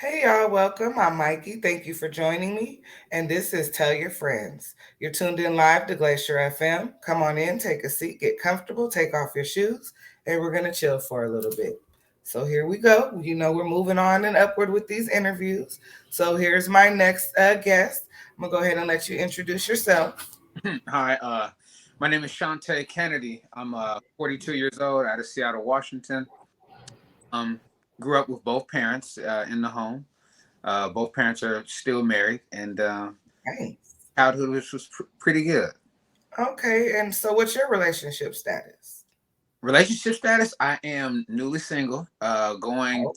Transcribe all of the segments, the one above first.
Hey y'all, welcome. I'm Mikey. Thank you for joining me. And this is Tell Your Friends. You're tuned in live to Glacier FM. Come on in, take a seat, get comfortable, take off your shoes, and we're going to chill for a little bit. So here we go. We're moving on and upward with these interviews. So here's my next guest. I'm going to go ahead and let you introduce yourself. Hi, my name is Shaunte Kennedy. I'm 42 years old, out of Seattle, Washington. Um, Grew up with both parents in the home. Both parents are still married, and Thanks. childhood was pretty good. Okay, and so what's your relationship status? Relationship status: I am newly single, going Oh,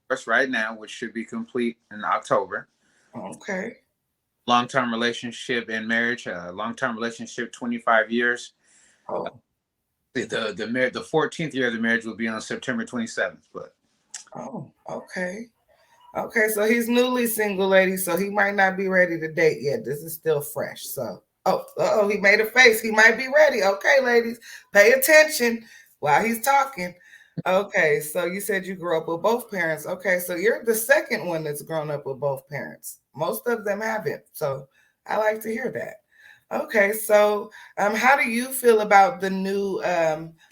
first right now, which should be complete in October. okay. Long-term relationship and marriage. Long-term relationship, 25 years. Oh, The 14th year of the marriage will be on September 27th, but. okay. Okay, so he's newly single, lady, so he might not be ready to date yet. This is still fresh. So, he made a face. He might be ready. Okay, ladies, pay attention while he's talking. Okay, so you said you grew up with both parents. Okay, so you're the second one that's grown up with both parents. Most of them haven't. So, I like to hear that. Okay, so how do you feel about the new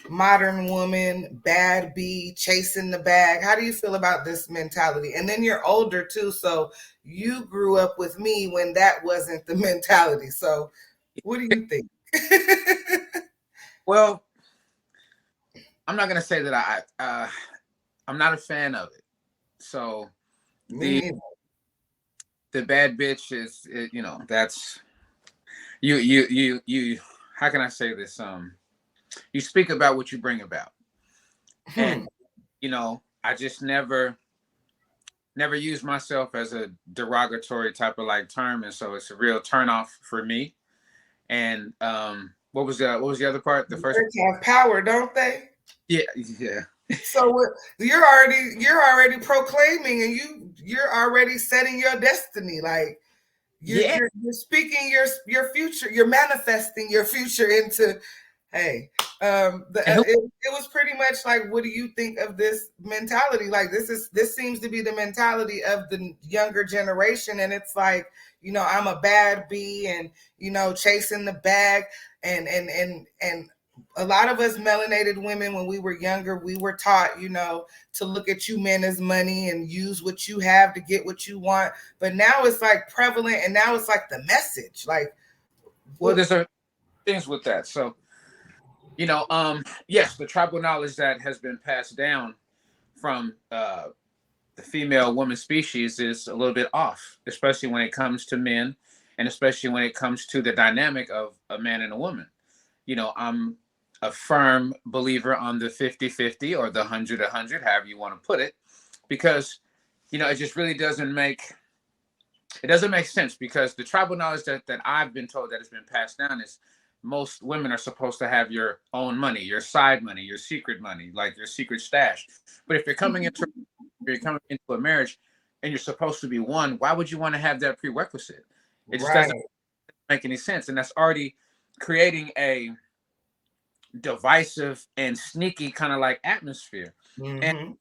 modern woman, bad bee, chasing the bag? How do you feel about this mentality? And then you're older too, so you grew up with me when that wasn't the mentality. So, what do you think? Well, I'm not gonna say that I'm not a fan of it. So Me the neither. the bad bitch is that's you. How can I say this? You speak about what you bring about, and Hmm. I just never used myself as a derogatory type of like term, and so it's a real turn off for me. And what was the other part? The first. Words have power, don't they? Yeah, yeah. So you're already proclaiming, and you're already setting your destiny. Like you're Yeah. you're you're speaking your future. You're manifesting your future into. Hey, And who? it was pretty much like, what do you think of this mentality? Like this seems to be the mentality of the younger generation, and it's like, I'm a bad bee, and chasing the bag, and a lot of us melanated women, when we were younger, we were taught, to look at you men as money and use what you have to get what you want. But now it's like prevalent, and now it's like the message. Like, Well, what? there's a things with that. So yes, the tribal knowledge that has been passed down from the female woman species is a little bit off, especially when it comes to men, and especially when it comes to the dynamic of a man and a woman. I'm a firm believer on the 50-50 or the 100-100, however you want to put it, because it just really doesn't make sense, because the tribal knowledge that I've been told that has been passed down is most women are supposed to have your own money, your side money, your secret money, like your secret stash. But if you're coming into a marriage and you're supposed to be one, why would you want to have that prerequisite? It just doesn't Right. make any sense. And that's already creating a divisive and sneaky kind of like atmosphere. And Mm-hmm.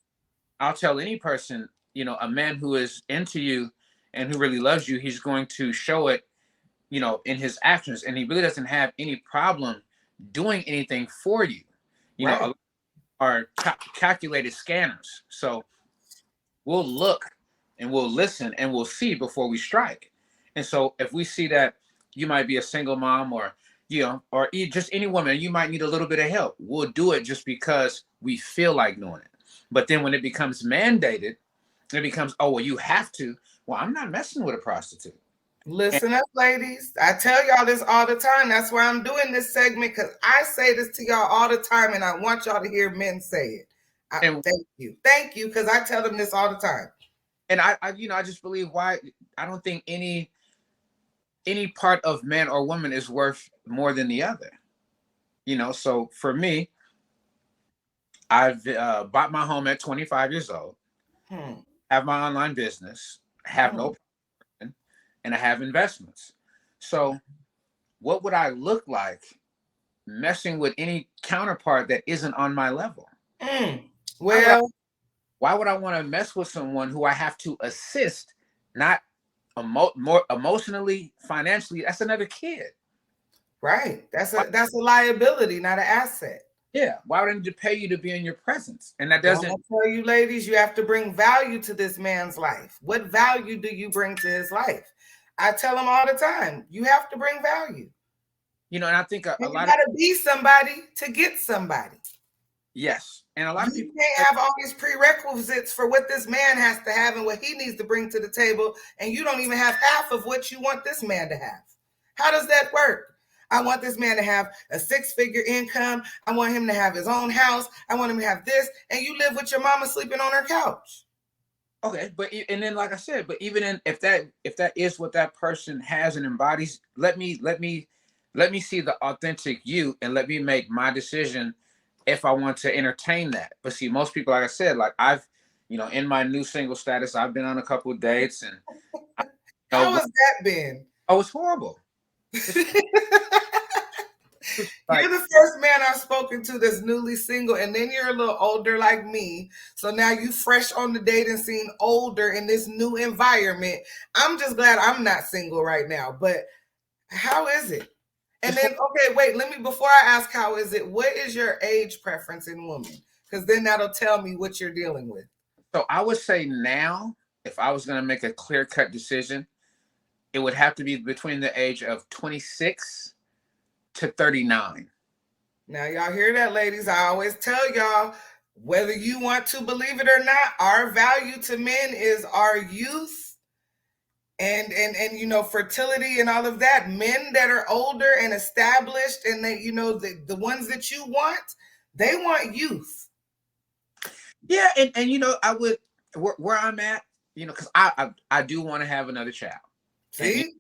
I'll tell any person, a man who is into you and who really loves you, he's going to show it, in his actions. And he really doesn't have any problem doing anything for you. A Right. lot are calculated scanners. So we'll look and we'll listen and we'll see before we strike. And so if we see that you might be a single mom, or just any woman, you might need a little bit of help, we'll do it just because we feel like doing it. But then when it becomes mandated, it becomes, oh well, you have to. Well, I'm not messing with a prostitute. And, Listen up, ladies. I tell y'all this all the time. That's why I'm doing this segment, because I say this to y'all all the time, and I want y'all to hear men say it. and Thank you, because I tell them this all the time. I just believe, why I don't think any part of man or woman is worth more than the other. So for me, I've bought my home at 25 years old, Hmm. have my online business, have Hmm. no problem, and I have investments. So what would I look like messing with any counterpart that isn't on my level? Mm. Why would I Well, Why would I want to mess with someone who I have to assist, not more emotionally, financially? That's another kid. Right. That's Why, a liability, not an asset. yeah. Why would I need to pay you to be in your presence? And that Well, I'm doesn't, gonna tell you, ladies, you have to bring value to this man's life. What value do you bring to his life? I tell him all the time, you have to bring value. and I think a And you lot of, gotta be somebody to get somebody. yes. And a lot of You people, can't have all these prerequisites for what this man has to have and what he needs to bring to the table, and you don't even have half of what you want this man to have. How does that work? I want this man to have a six-figure income. I want him to have his own house. I want him to have this, and you live with your mama sleeping on her couch. okay, but and then like I said, but even in if that is what that person has and embodies, let me see the authentic you and let me make my decision if I want to entertain that. But see, most people, like I said, like I've in my new single status, I've been on a couple of dates and I How know has that been? oh, it's horrible. It's You're like the first man I've spoken to that's newly single, and then you're a little older like me. So now you fresh on the dating scene, older in this new environment. I'm just glad I'm not single right now. But how is it? And it's then, horrible. okay, wait, let me, before I ask how is it, what is your age preference in women? Because then that'll tell me what you're dealing with. So I would say now, if I was going to make a clear cut decision, it would have to be between the age of 26 to 39. Now, y'all hear that, ladies? I always tell y'all, whether you want to believe it or not, our value to men is our youth and fertility and all of that. Men that are older and established and they, the ones that you want, they want youth. Yeah, and I would where I'm at, because I do want to have another child, and See?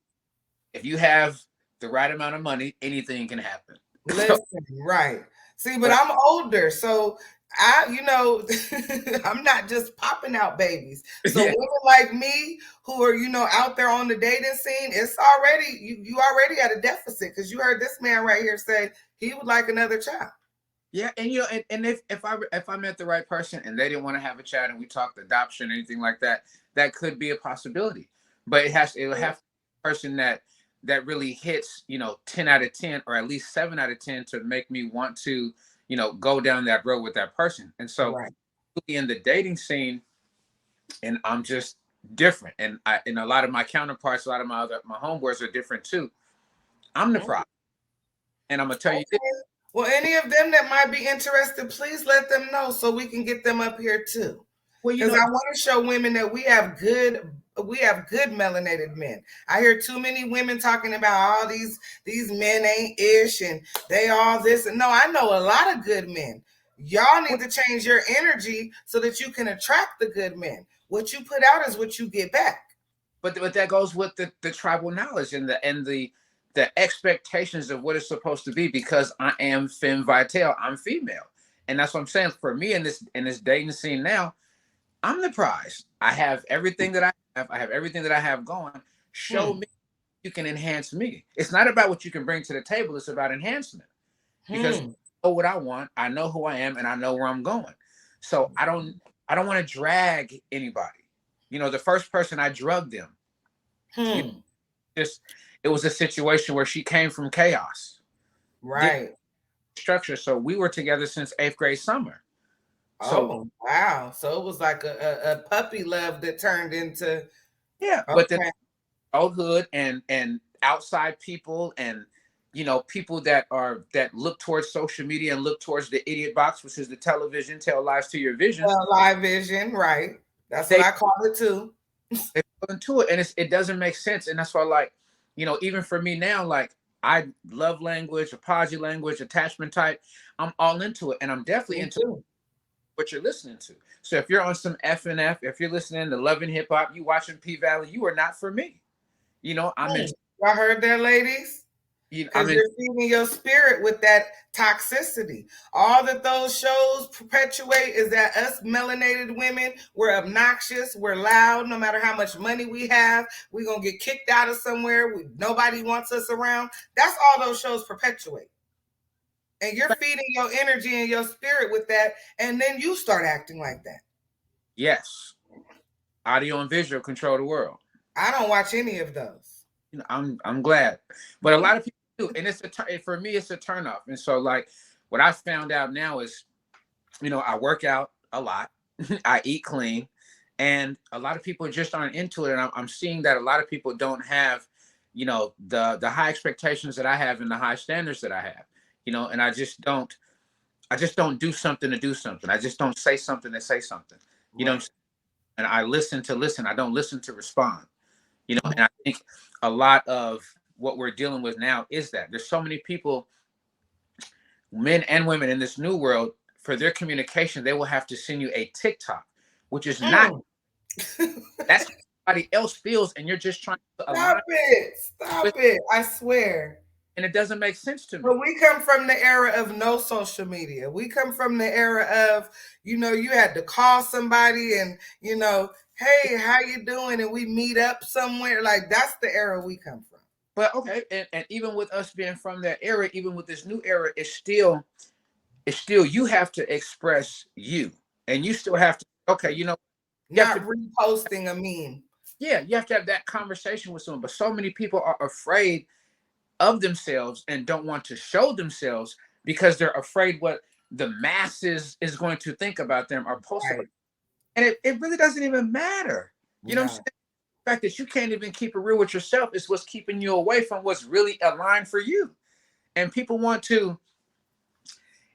if you have the right amount of money, anything can happen. So, Listen, right. See, but but I'm older, so I'm not just popping out babies. So yeah, women like me who are, out there on the dating scene, it's already you already at a deficit because you heard this man right here say he would like another child. yeah, and and if I met the right person and they didn't want to have a child and we talked adoption or anything like that, that could be a possibility. But it would have to be a person that really hits 10 out of 10 or at least 7 out of 10 to make me want to go down that road with that person. And so Right. in the dating scene, and I'm just different. And a lot of my counterparts, a lot of my homeboys are different too. I'm the problem, and I'm gonna tell you this. Okay. Well, any of them that might be interested, please let them know so we can get them up here too. Well, Because I want to show women that we have good melanated men. I hear too many women talking about all these men ain't ish and they all this. And no, I know a lot of good men. Y'all need to change your energy so that you can attract the good men. What you put out is what you get back. but that goes with the tribal knowledge and the expectations of what it's supposed to be because I am femme vitale. I'm female, and that's what I'm saying. For me in this dating scene now, I'm the prize. I have everything that I have. I have everything that I have going. Show Hmm. me you can enhance me. It's not about what you can bring to the table. It's about enhancement because Hmm. I know what I want. I know who I am, and I know where I'm going. So I don't want to drag anybody. The first person I drugged them. You Hmm. just it was a situation where she came from chaos, didn't Right. structure. So we were together since eighth grade summer. So Oh, wow. So it was like a puppy love that turned into yeah, but then okay. adulthood and outside people and people that look towards social media and look towards the idiot box, which is the television, tell lies to your vision. Live vision, right. That's what They I call it too. they fall into it and it doesn't make sense. And that's why, like, even for me now, like I love language, apology language, attachment type. I'm all into it, and I'm definitely Me into too. what you're listening to. So if you're on some F and F, if you're listening to Love and Hip Hop, you watching P Valley, you are not for me. I'm in. Y'all heard that, ladies? I'm Because in. you're feeding your spirit with that toxicity. All that those shows perpetuate is that us melanated women, we're obnoxious, we're loud, no matter how much money we have, we're going to get kicked out of somewhere, nobody wants us around. That's all those shows perpetuate. And you're feeding your energy and your spirit with that, and then you start acting like that. Yes, audio and visual control the world. I don't watch any of those. You know, I'm glad, but a lot of people do, and for me it's a turnoff. And so like what I found out now is, I work out a lot, I eat clean, and a lot of people just aren't into it. And I'm seeing that a lot of people don't have, the high expectations that I have and the high standards that I have, and I just don't do something to do something. I just don't say something to say something. You know, Right. and I listen to listen. I don't listen to respond. And I think a lot of what we're dealing with now is that there's so many people, men and women in this new world, for their communication, they will have to send you a TikTok, which is not, Mm. that's how somebody else feels, and you're just trying to Stop align it. with, Stop it. I swear. and it doesn't make sense to But me. we come from the era of no social media. We come from the era of, you had to call somebody and, hey, how you doing? And we meet up somewhere. Like that's the era we come from. But okay, and even with us being from that era, even with this new era, it's still you have to express you, and you still have to, okay, you have Not to, reposting a meme. yeah, you have to have that conversation with someone. But so many people are afraid of themselves and don't want to show themselves because they're afraid what the masses is going to think about them or post about. Right. And it really doesn't even matter. You know what I'm No. saying? The fact that you can't even keep it real with yourself is what's keeping you away from what's really aligned for you. And people want to,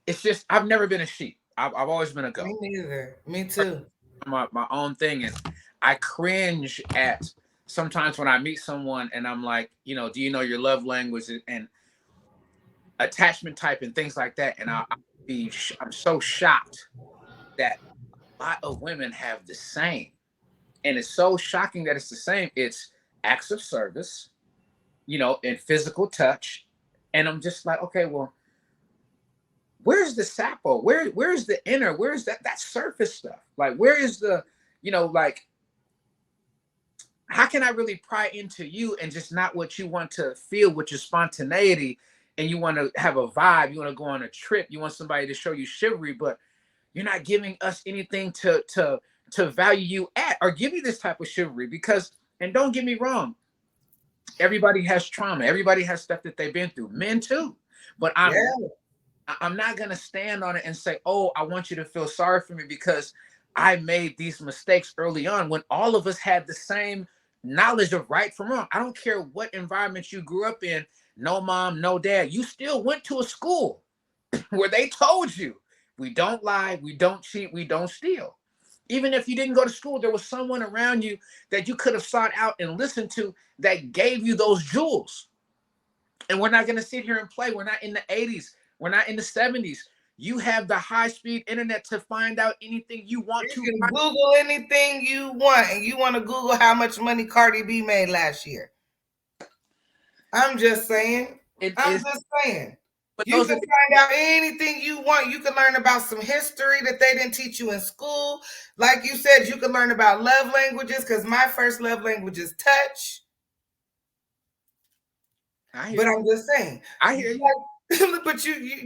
it's just, I've never been a sheep. I've always been a Me goat. neither. Me too. My own thing. And I cringe at sometimes when I meet someone and I'm like, do you know your love language and attachment type and things like that? And I'm so shocked that a lot of women have the same. And it's so shocking that it's the same. It's acts of service, and physical touch. And I'm just like, okay, well, where's the sapo? Where's the inner? Where's that surface stuff? Like, where is the, like, how can I really pry into you and just not what you want to feel with your spontaneity, and you want to have a vibe, you want to go on a trip, you want somebody to show you chivalry, but you're not giving us anything to value you at or give you this type of chivalry. Because, and don't get me wrong, everybody has trauma, everybody has stuff that they've been through, men too. But Yeah. I'm not going to stand on it and say, oh, I want you to feel sorry for me because I made these mistakes early on, when all of us had the same knowledge of right from wrong. I don't care what environment you grew up in, no mom, no dad, you still went to a school where they told you, we don't lie, we don't cheat, we don't steal. Even if you didn't go to school, there was someone around you that you could have sought out and listened to that gave you those jewels. And we're not going to sit here and play. We're not in the 80s. We're not in the 70s. You have the high speed internet to find out anything you want You to can find. Google anything you want, and you want to Google how much money Cardi B made last year. I'm just saying. It I'm is, just saying. but You those can are, find out anything you want. You can learn about some history that they didn't teach you in school. Like you said, you can learn about love languages because my first love language is touch. I hear But you. I'm just saying, I hear you. but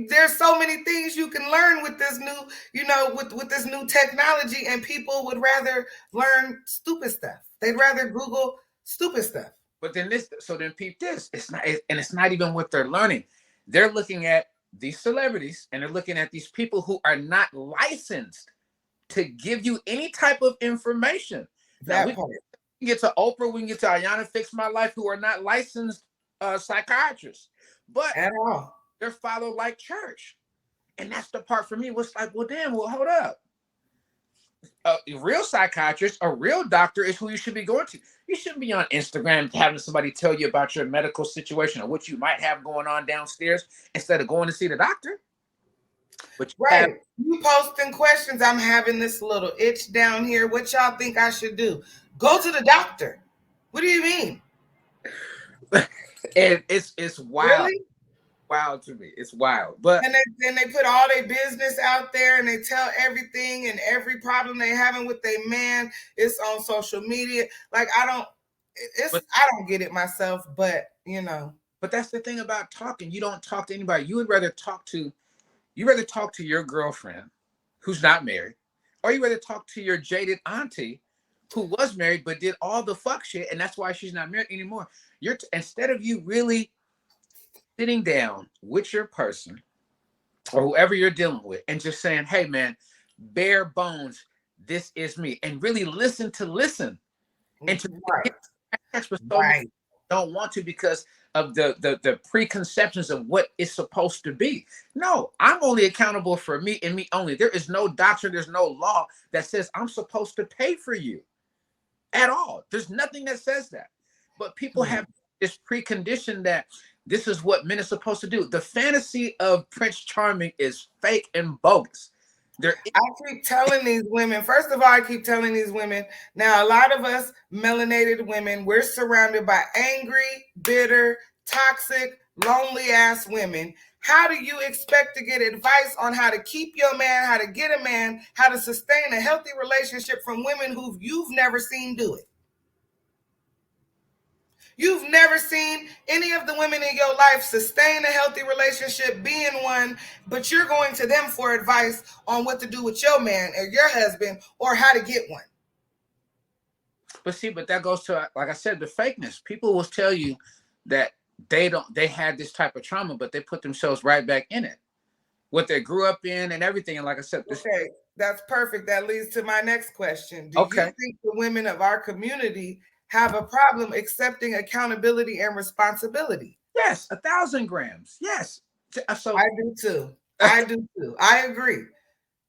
there's so many things you can learn with this new, with this new technology, and people would rather learn stupid stuff. They'd rather Google stupid stuff. But then so then peep this. And it's not even what they're learning. They're looking at these celebrities and they're looking at these people who are not licensed to give you any type of information. Now That we part can get to Oprah, we can get to Ayana Fix My Life, who are not licensed psychiatrists, but at all. they're followed like church. And that's the part for me was like, well, damn, well, hold up. A real psychiatrist, a real doctor is who you should be going to. You shouldn't be on Instagram having somebody tell you about your medical situation or what you might have going on downstairs instead of going to see the doctor. But you have, Right. You posting questions. I'm having this little itch down here. What y'all think I should do? Go to the doctor. What do you mean? and it's wild, Really? wild to me. It's wild. But And they put all their business out there and they tell everything and every problem they having with their man. It's on social media. Like but I don't get it myself, but but that's the thing about talking. You don't talk to anybody. You would rather talk to your girlfriend who's not married, or you rather talk to your jaded auntie who was married but did all the fuck shit, and that's why she's not married anymore. Instead of you really sitting down with your person or whoever you're dealing with and just saying, hey man, bare bones, this is me, and really listen and to really Right. get text. But so many Right. don't want to because of the preconceptions of what it's supposed to be. No, I'm only accountable for me and me only. There is no doctrine, there's no law that says I'm supposed to pay for you at all. There's nothing that says that. But people Hmm. have this precondition that this is what men are supposed to do. The fantasy of Prince Charming is fake and bogus. There is I keep telling these women, first of all, I keep telling these women, now a lot of us melanated women, we're surrounded by angry, bitter, toxic, lonely ass women. How do you expect to get advice on how to keep your man, how to get a man, how to sustain a healthy relationship from women who you've never seen do it? You've never seen any of the women in your life sustain a healthy relationship, be in one, but you're going to them for advice on what to do with your man or your husband or how to get one. but see, but that goes to, like I said, the fakeness. People will tell you that they had this type of trauma, but they put themselves right back in it. What they grew up in and everything. And like I said, this Okay, that's perfect. That leads to my next question. Do you okay. think the women of our community have a problem accepting accountability and responsibility? Yes, 1,000 grams. Yes. I So do too. I do too. I agree.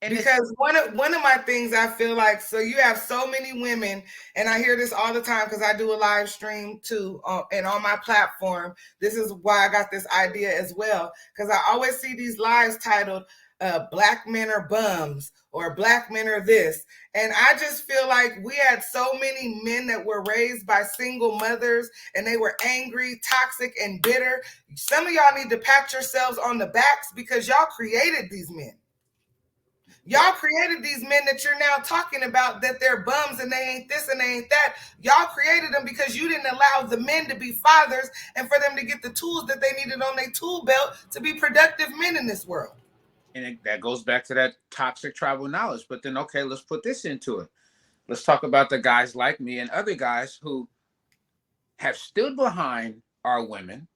and it's Because one of my things I feel like, so you have so many women, and I hear this all the time because I do a live stream too, and on my platform. This is why I got this idea as well, because I always see these lives titled "Black Men Are Bums" or "Black Men Are This," and I just feel like we had so many men that were raised by single mothers, and they were angry, toxic, and bitter. Some of y'all need to pat yourselves on the backs because y'all created these men. Y'all created these men that you're now talking about that they're bums and they ain't this and they ain't that. Y'all created them because you didn't allow the men to be fathers and for them to get the tools that they needed on their tool belt to be productive men in this world. that goes back to that toxic tribal knowledge. But then okay, let's put this into it. Let's talk about the guys like me and other guys who have stood behind our women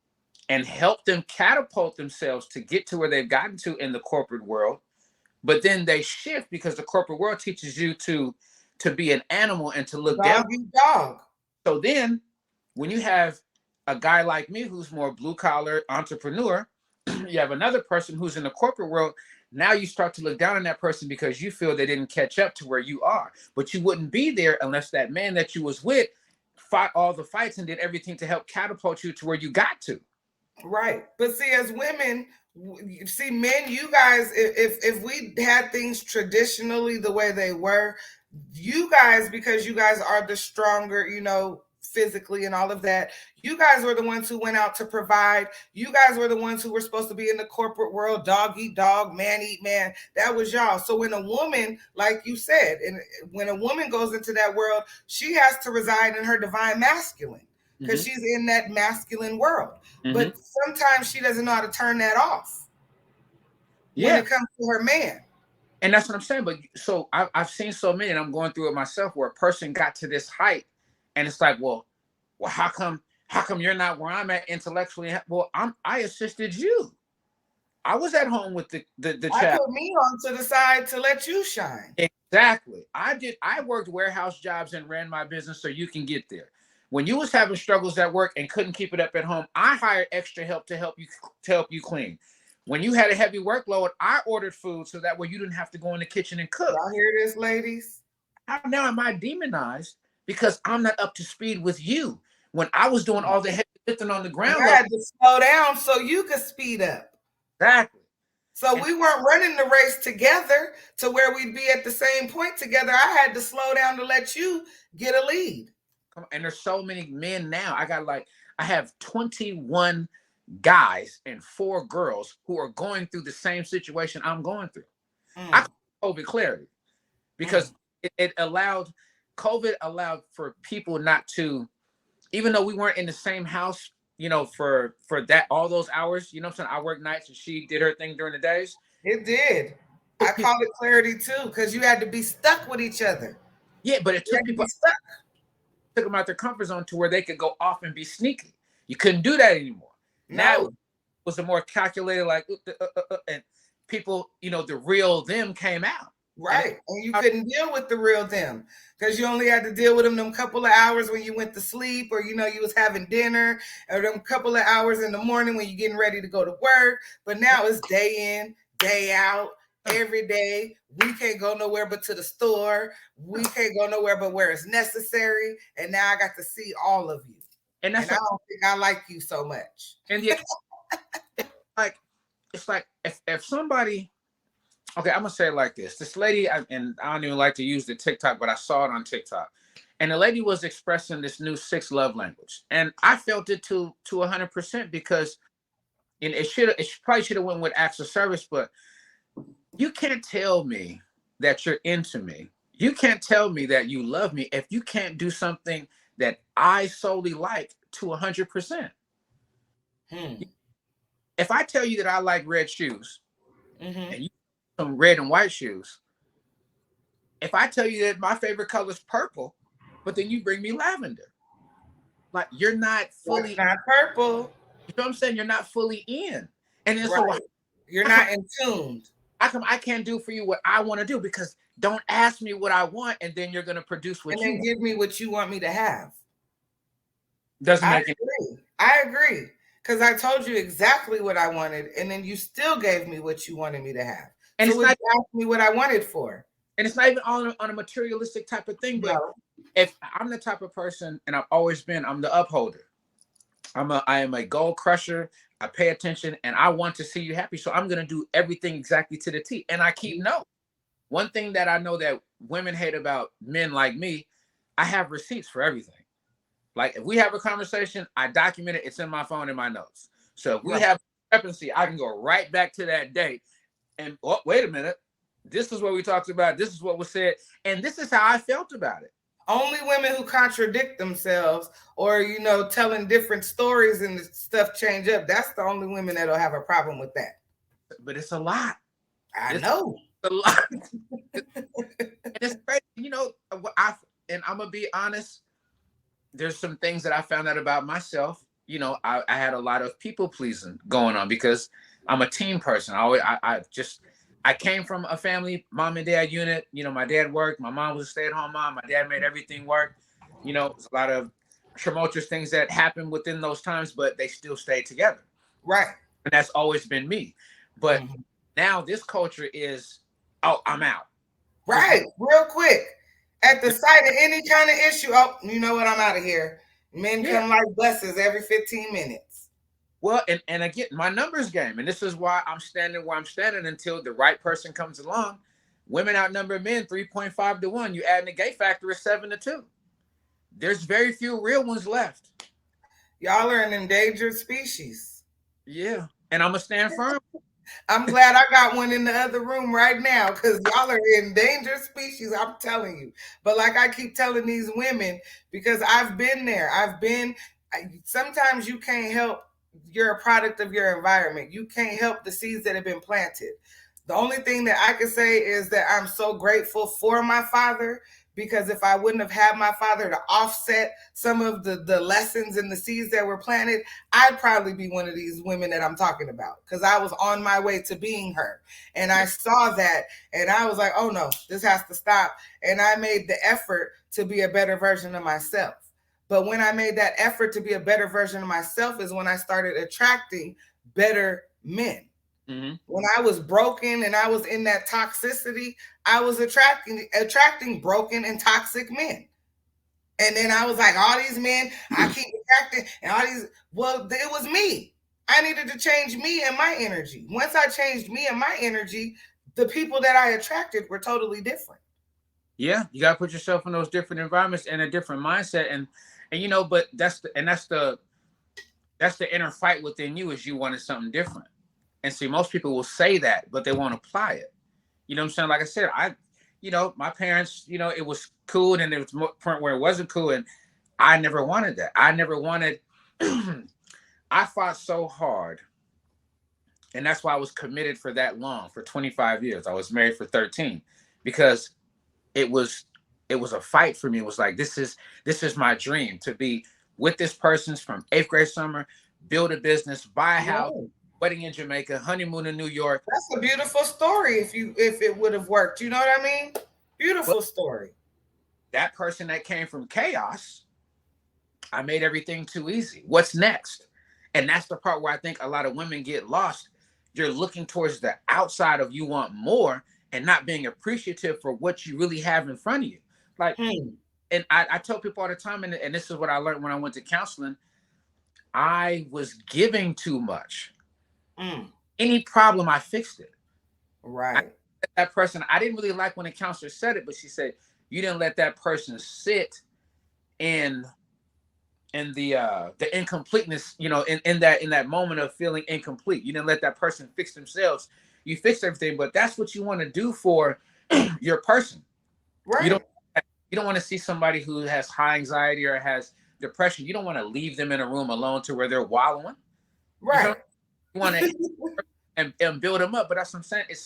and helped them catapult themselves to get to where they've gotten to in the corporate world. But then they shift because the corporate world teaches you to be an animal and to look down. Dog eat dog. So then when you have a guy like me who's more blue collar entrepreneur, you have another person who's in the corporate world. Now you start to look down on that person because you feel they didn't catch up to where you are. But you wouldn't be there unless that man that you was with fought all the fights and did everything to help catapult you to where you got to. Right. But see, as women, see, men, you guys, if we had things traditionally the way they were, you guys, because you guys are the stronger, physically and all of that, you guys were the ones who went out to provide. You guys were the ones who were supposed to be in the corporate world, dog eat dog, man eat man. That was y'all. So when a woman, like you said, and when a woman goes into that world, she has to reside in her divine masculine because Mm-hmm. she's in that masculine world. Mm-hmm. But sometimes she doesn't know how to turn that off when Yeah. it comes to her man. And that's what I'm saying. But so I've seen so many, and I'm going through it myself, where a person got to this height, and it's like, well, how come you're not where I'm at intellectually? Well, I assisted you. I was at home with the I child. put me on to the side to let you shine. Exactly. I worked warehouse jobs and ran my business so you can get there. When you was having struggles at work and couldn't keep it up at home, I hired extra help to help you clean. When you had a heavy workload, I ordered food so that way you didn't have to go in the kitchen and cook. Y'all hear this, ladies? How now am I demonized because I'm not up to speed with you? When I was doing all the heavy lifting on the And ground I level. had to slow down so you could speed up. Exactly. So And we weren't running the race together to where we'd be at the same point together. I had to slow down to let you get a lead. and there's so many men now. I have 21 guys and 4 girls who are going through the same situation I'm going through. I Mm, call COVID clarity mm. because it allowed COVID allowed for people not to, even though we weren't in the same house, for that all those hours, you know what I'm saying? I worked nights and she did her thing during the days. It did. I call it clarity too, because you had to be stuck with each other. Yeah, but it You took had to be people, stuck. took them out their comfort zone to where they could go off and be sneaky. You couldn't do that anymore. Now it No. was a more calculated, like, and people, the real them came out. And Right. And you couldn't deal with the real them because you only had to deal with them couple of hours when you went to sleep or you was having dinner or them couple of hours in the morning when you're getting ready to go to work. But now it's day in, day out, every day. We can't go nowhere but to the store. We can't go nowhere but where it's necessary. And now I got to see all of you. and And that's I a, don't think I like you so much. and the like it's like if somebody, okay, I'm gonna say it like this. This lady, and I don't even like to use the TikTok, but I saw it on TikTok, and the lady was expressing this new six love language, and I felt it to 100% because, and it probably should have went with acts of service, but you can't tell me that you're into me. You can't tell me that you love me if you can't do something that I solely like to 100%. Hmm. If I tell you that I like red shoes Mm-hmm. and you some red and white shoes, if I tell you that my favorite color is purple, but then you bring me lavender, like you're not That's fully, not purple. you know what I'm saying? You're not fully in. And then so Right. You're how come, not in tuned. how come I can't do for you what I want to do? Because don't ask me what I want and then you're gonna produce And what you then want. give me what you want me to have. Doesn't I make any, agree. I agree. Because I told you exactly what I wanted, and then you still gave me what you wanted me to have. and So it's would not, you ask me what I wanted for? and it's not even on a materialistic type of thing, but No. if I'm the type of person, and I've always been, I'm the upholder. I am a goal crusher. I pay attention and I want to see you happy. So I'm gonna do everything exactly to the T. And I keep note. One thing that I know that women hate about men like me, I have receipts for everything. Like if we have a conversation, I document it, it's in my phone in my notes. So if we Right. have a discrepancy, I can go right back to that date and, oh, wait a minute. This is what we talked about. This is what was said. And this is how I felt about it. Only women who contradict themselves or, telling different stories and the stuff change up, that's the only women that'll have a problem with that. But it's a lot. I It's know. a lot. And it's crazy. And I'm gonna be honest, there's some things that I found out about myself. I had a lot of people pleasing going on because I'm a team person. I came from a family, mom and dad unit. My dad worked, my mom was a stay-at-home mom, my dad made everything work. There's a lot of tumultuous things that happened within those times, but they still stayed together. Right. And that's always been me. But Mhm. now this culture is, oh, I'm out. Because Right. Real quick. At the sight of any kind of issue, oh, you know what? I'm out of here. Men yeah, come like buses every 15 minutes. well, and again, my numbers game, and this is why I'm standing where I'm standing until the right person comes along. Women outnumber men 3.5 to 1. You add the gay factor is 7 to 2. There's very few real ones left. Y'all are an endangered species. Yeah, and I'm gonna stand firm. I'm glad I got one in the other room right now because y'all are endangered species. I'm telling you. But like I keep telling these women, because I've been there. Sometimes you can't help. You're a product of your environment. You can't help the seeds that have been planted. The only thing that I can say is that I'm so grateful for my father because if I wouldn't have had my father to offset some of the lessons and the seeds that were planted, I'd probably be one of these women that I'm talking about because I was on my way to being her. And I saw that and I was like, oh no, this has to stop. And I made the effort to be a better version of myself. But when I made that effort to be a better version of myself is when I started attracting better men. Mm-hmm. When I was broken and I was in that toxicity, I was attracting broken and toxic men. And then I was like, all these men I keep attracting, and all these, well, it was me. I needed to change me and my energy. Once I changed me and my energy, the people that I attracted were totally different. Yeah, you gotta put yourself in those different environments and a different mindset, and but that's the inner fight within you is you wanted something different. And see, most people will say that, but they won't apply it. You know what I'm saying? Like I said, my parents, it was cool, and there was a point where it wasn't cool, and I never wanted that. I never wanted. I fought so hard And that's why I was committed for that long, for 25 years. I was married for 13 because it was it was a fight for me. It was like this is my dream to be with this person from 8th grade summer, build a business, buy a house, Yeah. wedding in Jamaica, honeymoon in New York. That's a beautiful story if it would have worked. You know what I mean? But Beautiful story. that person that came from chaos, I made everything too easy. What's next? And that's the part where I think a lot of women get lost. You're looking towards the outside of you want more and not being appreciative for what you really have in front of you. Like, Hmm. and I tell people all the time, and this is what I learned when I went to counseling. I was giving too much. Mm. Any problem, I fixed it. I Right. that person, I didn't really like when the counselor said it, but she said, you didn't let that person sit in the incompleteness, in that moment of feeling incomplete. You didn't let that person fix themselves. You fixed everything, but that's what you want to do for your person. You don't Right. you don't want to see somebody who has high anxiety or has depression. You don't want to leave them in a room alone to where they're wallowing. You feel me? Right. You want to and build them up. But that's what I'm saying. It's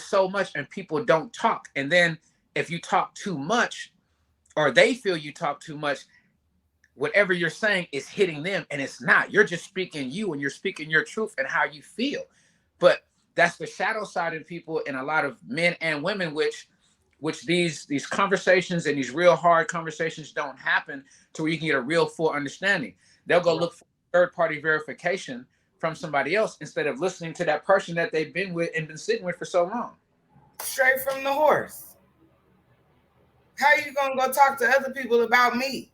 so much, and people don't talk. And then if you talk too much, or they feel you talk too much, whatever you're saying is hitting them, and it's not. You're just speaking you, and you're speaking your truth and how you feel. But that's the shadow side of people, and a lot of men and women, which these conversations and these real hard conversations don't happen to where you can get a real full understanding. They'll go Right. look for third party verification from somebody else instead of listening to that person that they've been with and been sitting with for so long. Straight from the horse. How you gonna go talk to other people about me?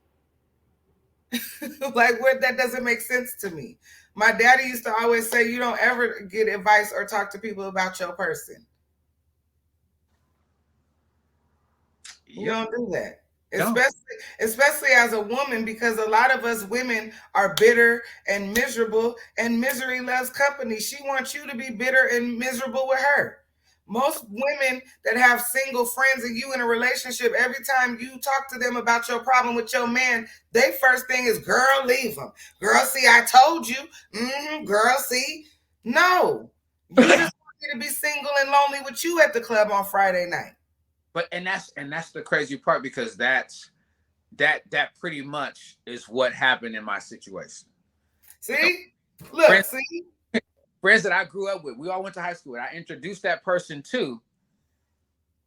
Like, what? That doesn't make sense to me. My daddy used to always say, "You don't ever get advice or talk to people about your person. You Yep. don't do that." No. Especially as a woman, because a lot of us women are bitter and miserable, and misery loves company. She wants you to be bitter and miserable with her. Most women that have single friends and you in a relationship, every time you talk to them about your problem with your man, they first thing is, "Girl, leave him. Girl, see, I told you. Girl, see." No, you just want me to be single and lonely with you at the club on Friday night. But and that's the crazy part, because that pretty much is what happened in my situation. You know, See? Look, friends see? friends that I grew up with, we all went to high school, and I introduced that person to,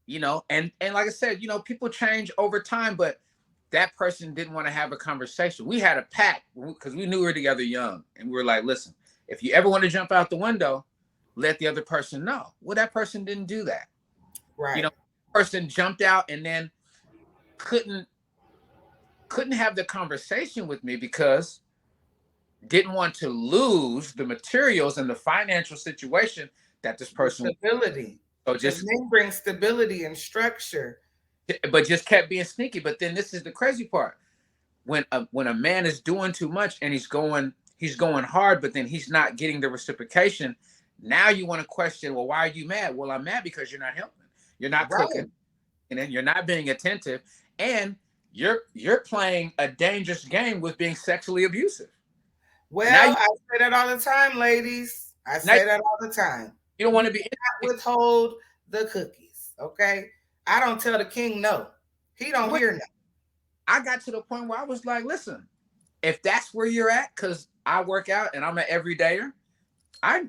and like I said, people change over time, but that person didn't want to have a conversation. We had a pact because we knew we were together young, and we were like, listen, if you ever want to jump out the window, let the other person know. Well, that person didn't do that. You Right. know, person jumped out and then couldn't couldn't have the conversation with me because didn't want to lose the materials and the financial situation that this The person. stability. So Because just men bring stability and structure. but just kept being sneaky. But then this is the crazy part: when a man is doing too much and he's going hard, but then he's not getting the reciprocation. Now you want to question, well, why are you mad? Well, I'm mad because you're not helping, you're not cooking, Right. and then you're not being attentive, and you're playing a dangerous game with being sexually abusive. Now Well, I say that all the time, ladies. I now say that all the time. you don't You want to be. cannot withhold the cookies. Okay. I don't tell the king no. He don't Wait, hear no. I got to the point where I was like, listen, if that's where you're at, because I work out and I'm an everydayer,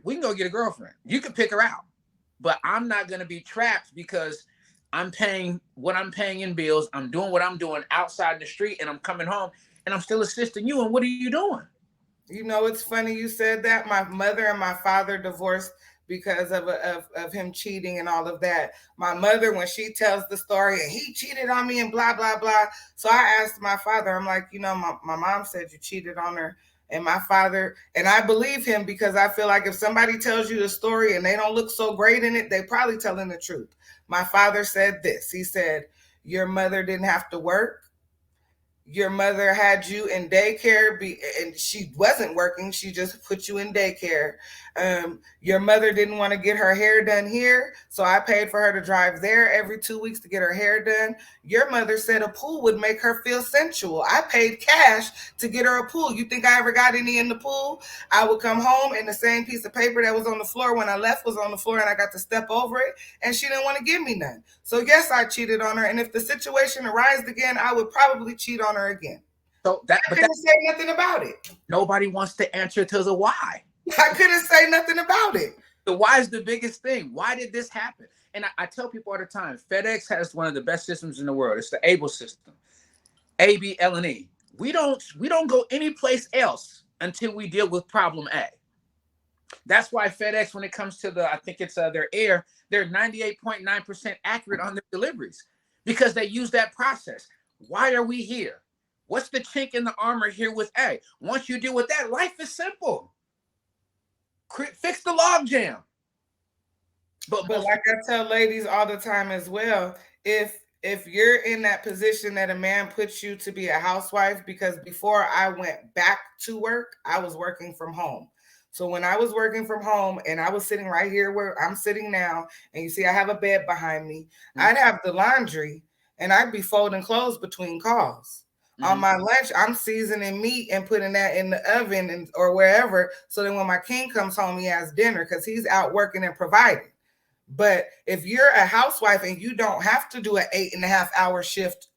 we can go get a girlfriend. You can pick her out, but I'm not gonna be trapped because I'm paying what I'm paying in bills. I'm doing what I'm doing outside in the street, and I'm coming home and I'm still assisting you. And what are you doing? You know, it's funny you said that. My mother and my father divorced because of him cheating and all of that. My mother, when she tells the story, and he cheated on me and blah, blah, blah. So I asked my father, I'm like, my mom said you cheated on her. And my father, and I believe him because I feel like if somebody tells you the story and they don't look so great in it, they probably telling the truth. My father said this. He said, your mother didn't have to work. your mother had you in daycare and she wasn't working, she just put you in daycare. Your mother didn't want to get her hair done here, so I paid for her to drive there every 2 weeks to get her hair done. Your mother said a pool would make her feel sensual. I paid cash to get her a pool. You think I ever got any in the pool? I would come home and the same piece of paper that was on the floor when I left was on the floor, and I got to step over it, and she didn't want to give me none. So yes, I cheated on her, and if the situation arises again, I would probably cheat on her again. So I couldn't say nothing about it. nobody wants to answer to the why. I couldn't say nothing about it. The why is the biggest thing. Why did this happen? And I tell people all the time, FedEx has one of the best systems in the world. It's the ABLE system, ABLE. We don't go anyplace else until we deal with problem A. That's why FedEx, when it comes to I think it's their air, they're 98.9% accurate on their deliveries because they use that process. Why are we here? What's the chink in the armor here with A? Once you deal with that, life is simple. Fix the log jam. But like I tell ladies all the time as well, if you're in that position that a man puts you to be a housewife, because before I went back to work, I was working from home. So when I was working from home and I was sitting right here where I'm sitting now, and you see I have a bed behind me, I'd have the laundry and I'd be folding clothes between calls. On my lunch, I'm seasoning meat and putting that in the oven or wherever, so that when my king comes home, he has dinner because he's out working and providing. But if you're a housewife and you don't have to do an 8.5 hour shift,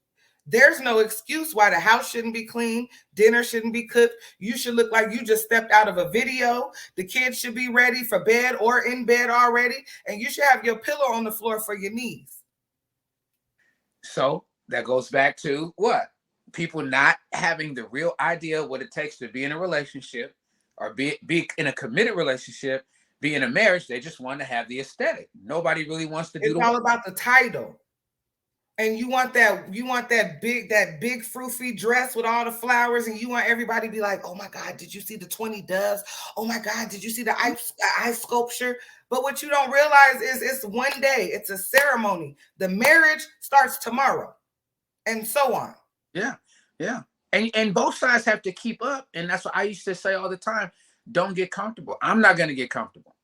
there's no excuse why the house shouldn't be clean, dinner shouldn't be cooked. You should look like you just stepped out of a video. The kids should be ready for bed or in bed already, and you should have your pillow on the floor for your knees. So that goes back to what? People not having the real idea of what it takes to be in a relationship or be in a committed relationship, be in a marriage. They just want to have the aesthetic. Nobody really wants to do It's all about the title. And you want that big froofy dress with all the flowers, and you want everybody to be like, oh my God, did you see the 20 doves? Oh my God, did you see the ice sculpture? But what you don't realize is it's one day, it's a ceremony. The marriage starts tomorrow, and so on. Yeah, yeah. And both sides have to keep up. And that's what I used to say all the time. Don't get comfortable. I'm not gonna get comfortable.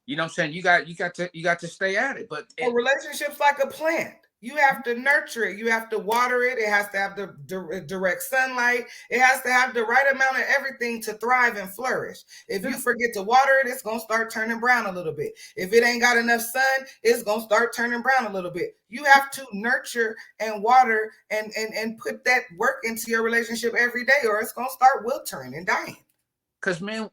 You know what I'm saying? You got to stay at it. But a relationship's like a plant. You have to nurture it. You have to water it. It has to have the direct sunlight. It has to have the right amount of everything to thrive and flourish. If you forget to water it, it's going to start turning brown a little bit. If it ain't got enough sun, it's going to start turning brown a little bit. You have to nurture and water and put that work into your relationship every day, or it's going to start withering and dying. Because, man,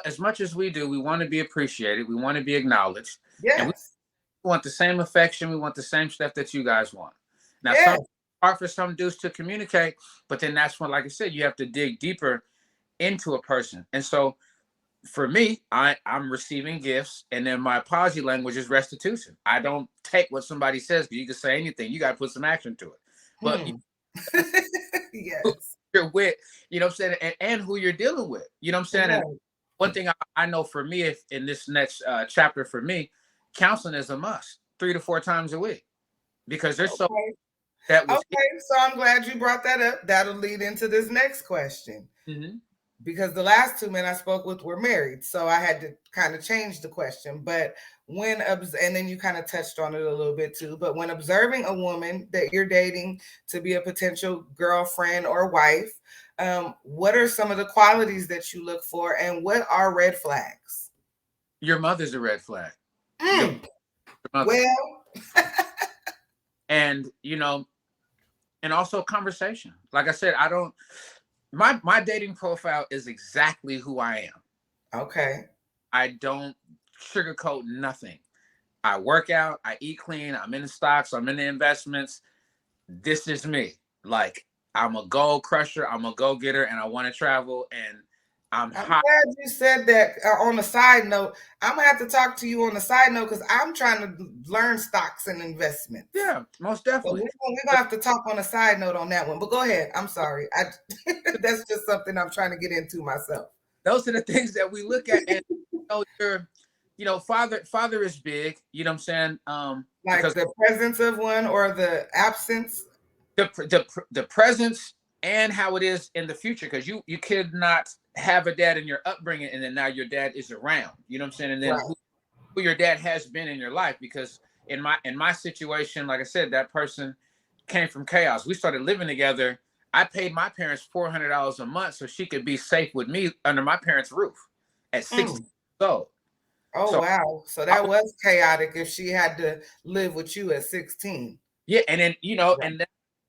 as much as we do, we want to be appreciated. We want to be acknowledged. Yes. And we want the same affection. We want the same stuff that you guys want. Now, yes. It's hard for some dudes to communicate, but then that's when, like I said, you have to dig deeper into a person. And so for me, I'm receiving gifts, and then my apology language is restitution. I don't take what somebody says, because you can say anything. You got to put some action to it. But yes. You're with, you know what I'm saying, and who you're dealing with, you know what I'm saying. And one thing I know for me, if in this next chapter for me, counseling is a must 3 to 4 times a week, because there's so that was so I'm glad you brought that up. That'll lead into this next question. Because the last 2 men I spoke with were married, so I had to kind of change the question. But and then you kind of touched on it a little bit too, but when observing a woman that you're dating to be a potential girlfriend or wife, what are some of the qualities that you look for, and what are red flags? Your mother's a red flag. Well, and and also conversation. Like I said, I don't. My dating profile is exactly who I am. Okay. I don't sugarcoat nothing. I work out, I eat clean, I'm in the stocks, I'm in the investments. This is me. Like, I'm a goal crusher, I'm a go-getter, and I want to travel, and I'm glad you said that. On a side note, I'm gonna have to talk to you on the side note, because I'm trying to learn stocks and investments. Yeah, most definitely. So we're gonna have to talk on a side note on that one. But go ahead. I'm sorry. That's just something I'm trying to get into myself. Those are the things that we look at, and father is big. You know what I'm saying? Like the presence of one or the absence. The presence and how it is in the future, because you could not have a dad in your upbringing and then now your dad is around. You know what I'm saying? And then Right. who your dad has been in your life, because in my situation, like I said, that person came from chaos. We started living together. I paid my parents $400 a month so she could be safe with me under my parents' roof at 16 Mm. years old. Oh, So wow. So I that was, was chaotic if she had to live with you at 16. yeah, and then Right. and then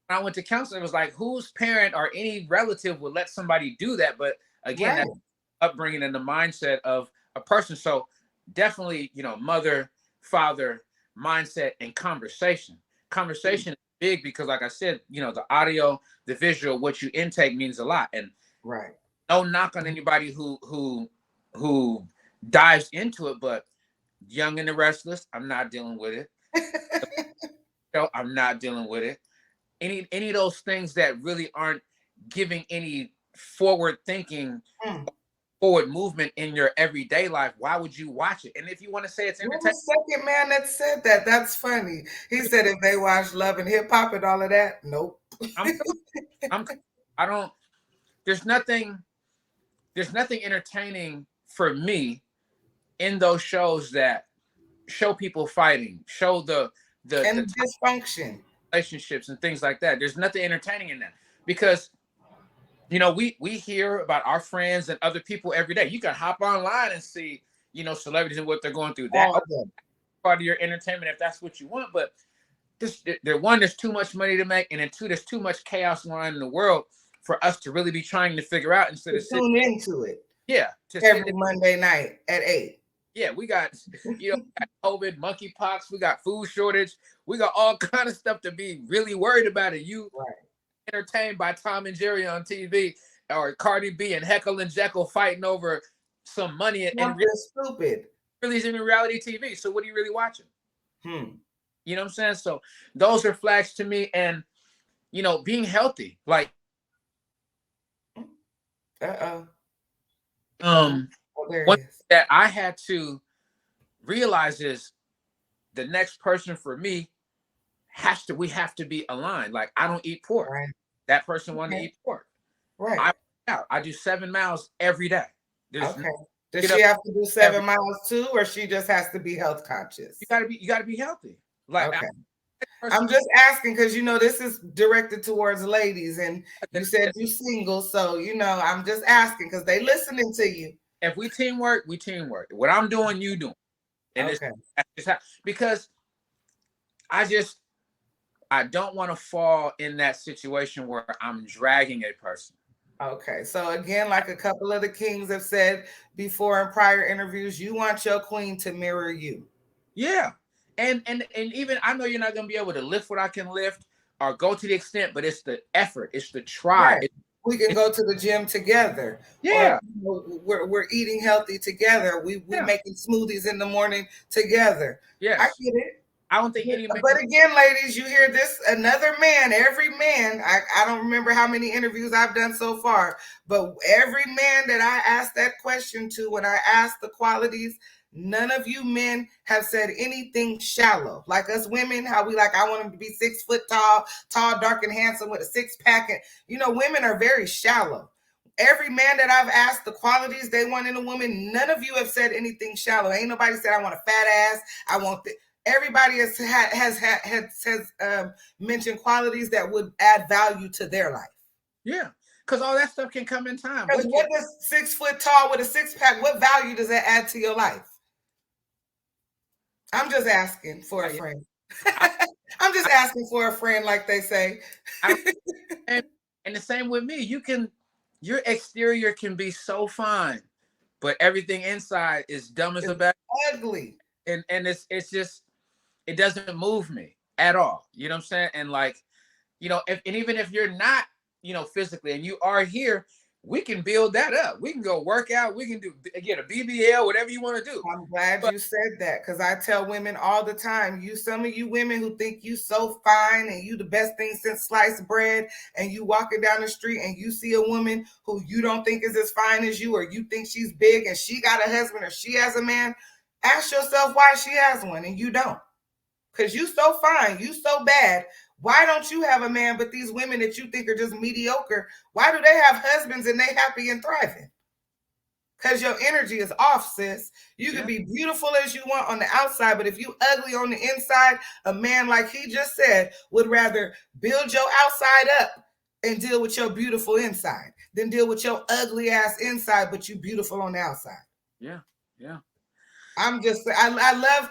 when I went to counseling, it was like, whose parent or any relative would let somebody do that? But again, Right. that's upbringing and the mindset of a person. So definitely, mother, father, mindset, and conversation. Mm. Conversation is big because, like I said, the audio, the visual, what you intake means a lot. And Right. no knock on anybody who dives into it, but Young and the Restless, I'm not dealing with it. I'm not dealing with it. Any of those things that really aren't giving any forward thinking, Mm. forward movement in your everyday life, why would you watch it? And if you want to say it's You're entertainment, the second man that said that. That's funny. He said if they watch Love and Hip Hop and all of that, nope. I'm I'm I don't there's nothing entertaining for me in those shows that show people fighting, show the And dysfunction. relationships and things like that. There's nothing entertaining in that, because we hear about our friends and other people every day. You can hop online and see celebrities and what they're going through. That All of them. part of your entertainment if that's what you want. But one, there's too much money to make, and then two, there's too much chaos going on in the world for us to really be trying to figure out, instead To of sitting. tune into it Yeah, to sit every there. Monday night at 8. Yeah, we got COVID, monkeypox, we got food shortage, we got all kind of stuff to be really worried about. And you Right. entertained by Tom and Jerry on TV, or Cardi B and Heckle and Jekyll fighting over some money, and Something stupid. really is in reality TV. So what are you really watching? Hmm. You know what I'm saying? So those are flags to me. And being healthy, like Uh-oh. um Oh, there one it is. thing that I had to realize is the next person for me we have to be aligned. Like, I don't eat pork. Right. That person wanted to Okay. eat pork. I Right. work out. I do 7 miles every day. There's no Okay. Does get she up have to do every 7 miles too, or she just has to be health you conscious? gotta be healthy. Like, Okay. I'm person just asking because this is directed towards ladies, and you that said you single, so I'm just asking because they listening to you. if we teamwork, we teamwork. What I'm doing, you doing. And Okay. that's just how, because I just I don't want to fall in that situation where I'm dragging a person. Okay. So again, like a couple of the kings have said before in prior interviews, you want your queen to mirror you. Yeah. And even, I know you're not gonna be able to lift what I can lift or go to the extent, but it's the effort, it's the try. Right. We can go to the gym together, or Yeah, we're eating healthy together. We yeah, making smoothies in the morning together. I yes. get it. I don't think any man. But again, ladies, you hear this, another man, every man, I don't remember how many interviews I've done so far, but every man that I asked that question to, when I asked the qualities, none of you men have said anything shallow. Like us women, how we like, I want him to be 6 foot tall, dark, and handsome with a six pack. And, women are very shallow. Every man that I've asked the qualities they want in a woman, none of you have said anything shallow. Ain't nobody said, I want a fat ass. I want everybody has mentioned qualities that would add value to their life. Yeah, because all that stuff can come in time. Because what does 6 foot tall with a six pack, what value does that add to your life? I'm just asking for a Yeah, friend. I, I'm just asking for a friend, like they say. I don't. And the same with me. Your exterior can be so fine, but everything inside is dumb as a It's bat. ugly. And it's just, it doesn't move me at all. You know what I'm saying? And like, and even if you're not, physically, and you are here, we can build that up. We can go work out. We can get a BBL, whatever you want to do. I'm glad But you said that, because I tell women all the time, some of you women who think you so fine and you the best thing since sliced bread, and you walking down the street and you see a woman who you don't think is as fine as you, or you think she's big and she got a husband or she has a man, ask yourself why she has one and you don't. Because you so fine, you so bad. Why don't you have a man, but these women that you think are just mediocre, why do they have husbands and they happy and thriving? Because your energy is off, sis. You can Yeah. be beautiful as you want on the outside, but if you ugly on the inside, a man, like he just said, would rather build your outside up and deal with your beautiful inside than deal with your ugly ass inside, but you beautiful on the outside. Yeah. Yeah. I'm just I love